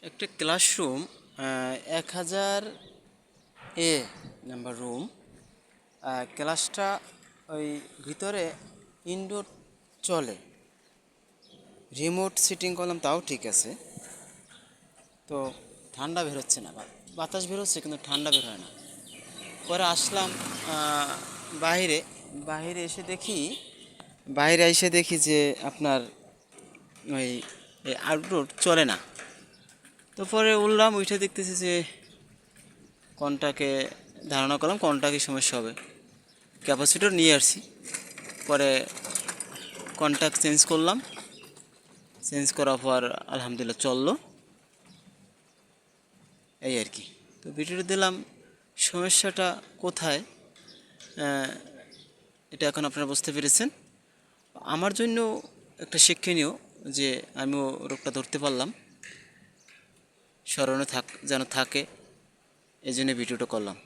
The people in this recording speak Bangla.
একটা ক্লাসরুম 1000 এ নাম্বার রুম। ক্লাসটা ওই ভিতরে ইনডোর চলে, রিমোট সিটিং করলাম তাও ঠিক আছে। তো ঠান্ডা বেরোচ্ছে না, বাতাস বেরোচ্ছে কিন্তু ঠান্ডা বের হয় না। পরে আসলাম বাইরে বাইরে এসে দেখি যে আপনার ওই আউটডোর চলে না। তো পরে উঠে দেখতেছি যে কোনটাকে ধারণা করলাম কোনটা কি সমস্যা হবে, ক্যাপাসিটর নিয়ে আসছি। পরে কন্ট্যাক্ট চেঞ্জ করার পর আলহামদুলিল্লাহ চললো, এই আর কি। তো ভিডিওটা দিলাম, সমস্যাটা কোথায় এটা এখন আপনারা বুঝতে পেরেছেন। আমার জন্য একটা শিক্ষণীয় যে আমিও রোগটা ধরতে পারলাম, স্মরণে যেন থাকে, এই জন্য ভিডিওটা করলাম।